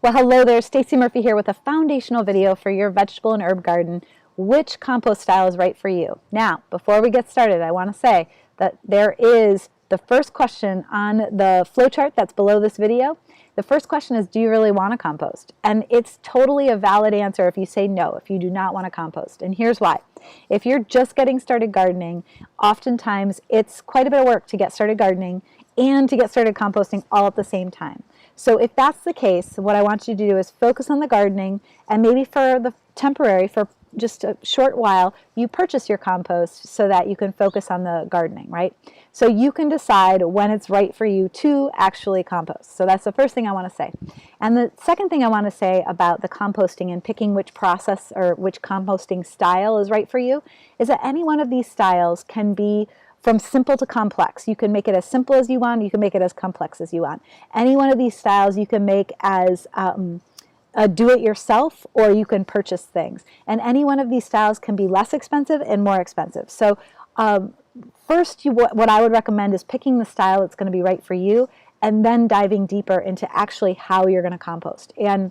Well, hello there, Stacy Murphy here with a foundational video for your vegetable and herb garden. Which compost style is right for you? Now, before we get started, I want to say that there is the first question on the flowchart that's below this video. The first question is, do you really want to compost? And it's totally a valid answer if you say no, if you do not want to compost. And here's why. If you're just getting started gardening, oftentimes it's quite a bit of work to get started gardening and to get started composting all at the same time. So if that's the case, what I want you to do is focus on the gardening, and maybe for the temporary, for just a short while, you purchase your compost so that you can focus on the gardening, right? So you can decide when it's right for you to actually compost. So that's the first thing I want to say. And the second thing I want to say about the composting and picking which process or which composting style is right for you is that any one of these styles can be from simple to complex. You can make it as simple as you want, you can make it as complex as you want. Any one of these styles you can make as do-it-yourself, or you can purchase things. And any one of these styles can be less expensive and more expensive. So first, what I would recommend is picking the style that's going to be right for you, and then diving deeper into actually how you're going to compost. And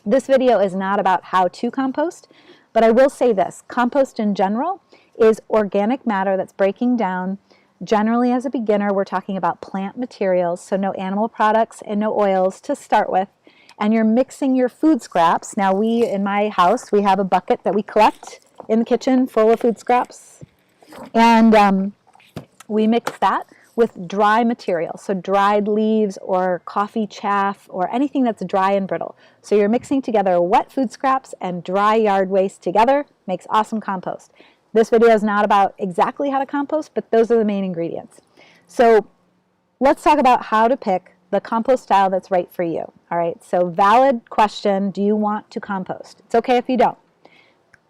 this video is not about how to compost, but I will say this: compost in general is organic matter that's breaking down. Generally, as a beginner, we're talking about plant materials, so no animal products and no oils to start with. And you're mixing your food scraps. Now, in my house, we have a bucket that we collect in the kitchen full of food scraps. And we mix that with dry material, so dried leaves or coffee chaff or anything that's dry and brittle. So you're mixing together wet food scraps and dry yard waste together, makes awesome compost. This video is not about exactly how to compost, but those are the main ingredients. So let's talk about how to pick the compost style that's right for you. All right, so valid question, do you want to compost? It's okay if you don't.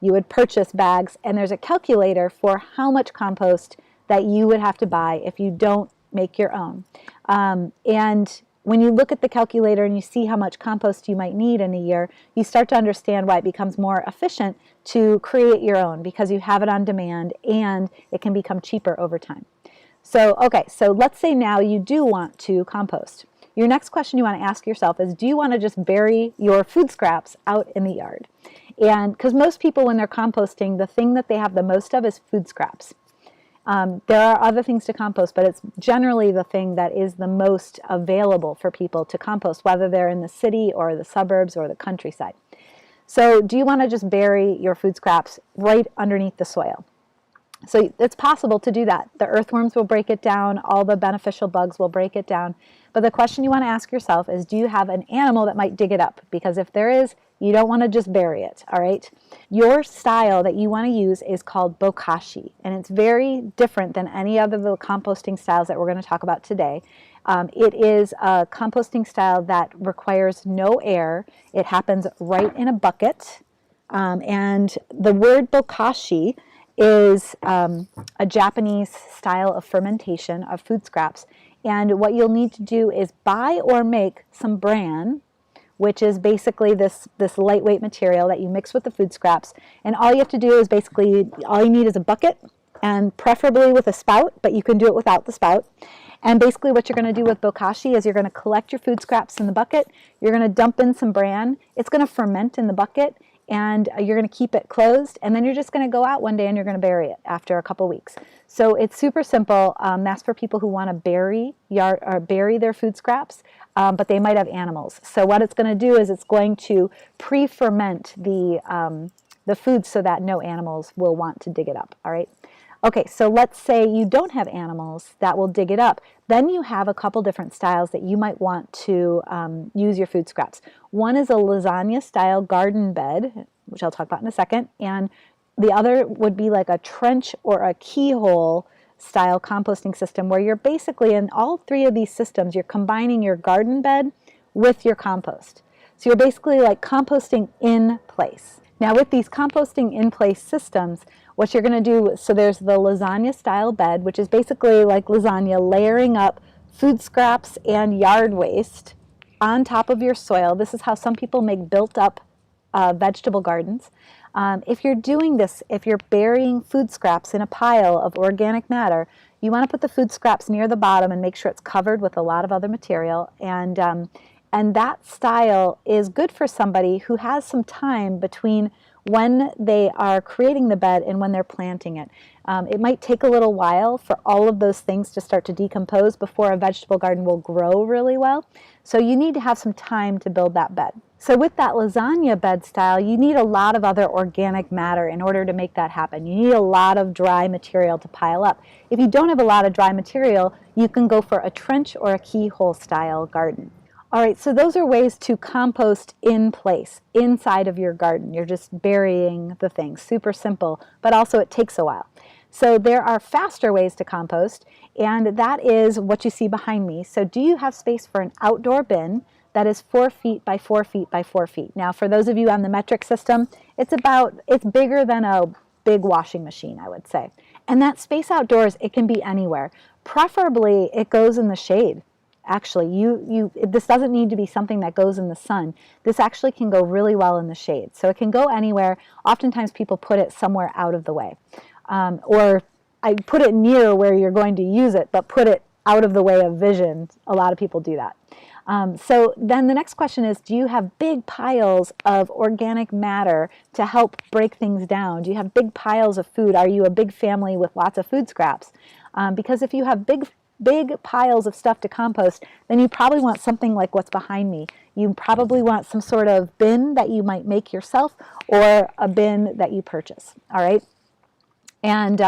You would purchase bags, and there's a calculator for how much compost that you would have to buy if you don't make your own. And when you look at the calculator and you see how much compost you might need in a year, you start to understand why it becomes more efficient to create your own, because you have it on demand and it can become cheaper over time. So, okay, so let's say now you do want to compost. Your next question you want to ask yourself is, do you want to just bury your food scraps out in the yard? And because most people, when they're composting, the thing that they have the most of is food scraps. There are other things to compost, but it's generally the thing that is the most available for people to compost, whether they're in the city or the suburbs or the countryside. So do you want to just bury your food scraps right underneath the soil? So it's possible to do that. The earthworms will break it down, all the beneficial bugs will break it down. But the question you want to ask yourself is, do you have an animal that might dig it up? Because if there is, you don't want to just bury it, all right? Your style that you want to use is called Bokashi, and it's very different than any other of the composting styles that we're going to talk about today. It is a composting style that requires no air. It happens right in a bucket, and the word Bokashi is a Japanese style of fermentation of food scraps. And what you'll need to do is buy or make some bran, which is basically this lightweight material that you mix with the food scraps. And all you have to do is basically, all you need is a bucket, and preferably with a spout, but you can do it without the spout. And basically what you're going to do with Bokashi is you're going to collect your food scraps in the bucket, you're going to dump in some bran, it's going to ferment in the bucket, and you're going to keep it closed, and then you're just going to go out one day and you're going to bury it after a couple weeks. So it's super simple. That's for people who want to bury their food scraps, but they might have animals. So what it's going to do is it's going to pre-ferment the food so that no animals will want to dig it up. All right. Okay, so let's say you don't have animals that will dig it up. Then you have a couple different styles that you might want to use your food scraps. One is a lasagna style garden bed, which I'll talk about in a second, and the other would be like a trench or a keyhole style composting system, where you're basically, in all three of these systems, you're combining your garden bed with your compost. So you're basically like composting in place. Now with these composting in place systems, what you're going to do, so there's the lasagna style bed, which is basically like lasagna, layering up food scraps and yard waste on top of your soil. This is how some people make built up vegetable gardens. If you're doing this, if you're burying food scraps in a pile of organic matter, you want to put the food scraps near the bottom and make sure it's covered with a lot of other material. And And that style is good for somebody who has some time between when they are creating the bed and when they're planting it. It might take a little while for all of those things to start to decompose before a vegetable garden will grow really well. So you need to have some time to build that bed. So with that lasagna bed style, you need a lot of other organic matter in order to make that happen. You need a lot of dry material to pile up. If you don't have a lot of dry material, you can go for a trench or a keyhole style garden. All right, so those are ways to compost in place, inside of your garden. You're just burying the things. Super simple, but also it takes a while. So there are faster ways to compost, and that is what you see behind me. So do you have space for an outdoor bin that is 4 feet by 4 feet by 4 feet? Now, for those of you on the metric system, it's bigger than a big washing machine, I would say. And that space outdoors, it can be anywhere. Preferably, it goes in the shade. Actually, this doesn't need to be something that goes in the sun. This actually can go really well in the shade. So it can go anywhere. Oftentimes people put it somewhere out of the way. Or I put it near where you're going to use it, but put it out of the way of vision. A lot of people do that. So then the next question is, do you have big piles of organic matter to help break things down? Do you have big piles of food? Are you a big family with lots of food scraps? Because if you have big piles of stuff to compost, then you probably want something like what's behind me. You probably want some sort of bin that you might make yourself or a bin that you purchase, all right? And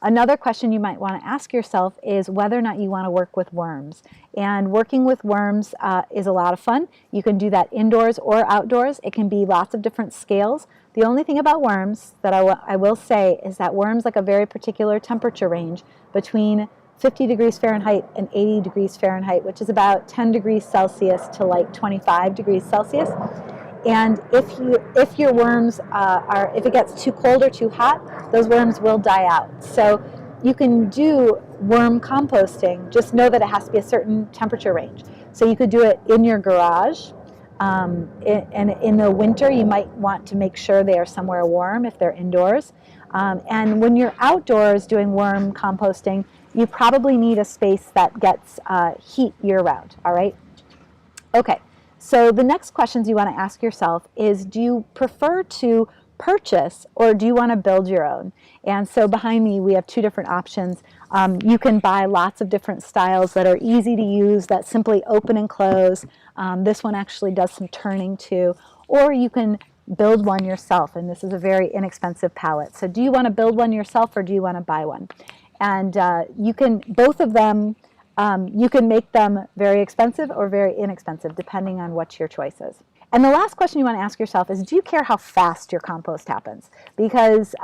another question you might want to ask yourself is whether or not you want to work with worms. And working with worms is a lot of fun. You can do that indoors or outdoors. It can be lots of different scales. The only thing about worms that I will say is that worms like a very particular temperature range between 50 degrees Fahrenheit and 80 degrees Fahrenheit, which is about 10 degrees Celsius to like 25 degrees Celsius. And if your worms if it gets too cold or too hot, those worms will die out. So you can do worm composting, just know that it has to be a certain temperature range. So you could do it in your garage, and in the winter you might want to make sure they are somewhere warm if they're indoors. And when you're outdoors doing worm composting, you probably need a space that gets heat year-round, all right? Okay, so the next questions you want to ask yourself is, do you prefer to purchase or do you want to build your own? And so behind me we have two different options. You can buy lots of different styles that are easy to use, that simply open and close. This one actually does some turning too. Or you can build one yourself, and this is a very inexpensive palette. So do you want to build one yourself or do you want to buy one? And you can, both of them, you can make them very expensive or very inexpensive, depending on what your choice is. And the last question you want to ask yourself is, do you care how fast your compost happens? Because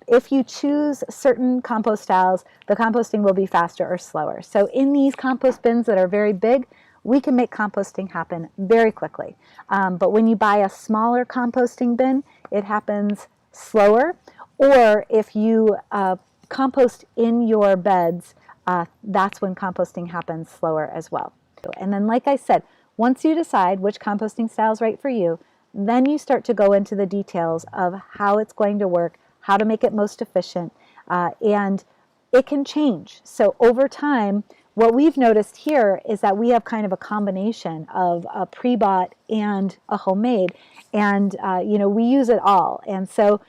if you choose certain compost styles, the composting will be faster or slower. So in these compost bins that are very big, we can make composting happen very quickly. But when you buy a smaller composting bin, it happens slower. Or if you compost in your beds, that's when composting happens slower as well. And then, like I said, once you decide which composting style is right for you, then you start to go into the details of how it's going to work, how to make it most efficient, and it can change. So over time, what we've noticed here is that we have kind of a combination of a pre-bought and a homemade, and we use it all. And so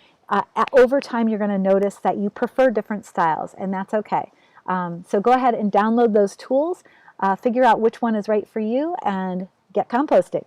over time, you're going to notice that you prefer different styles, and that's okay. So go ahead and download those tools, figure out which one is right for you, and get composting.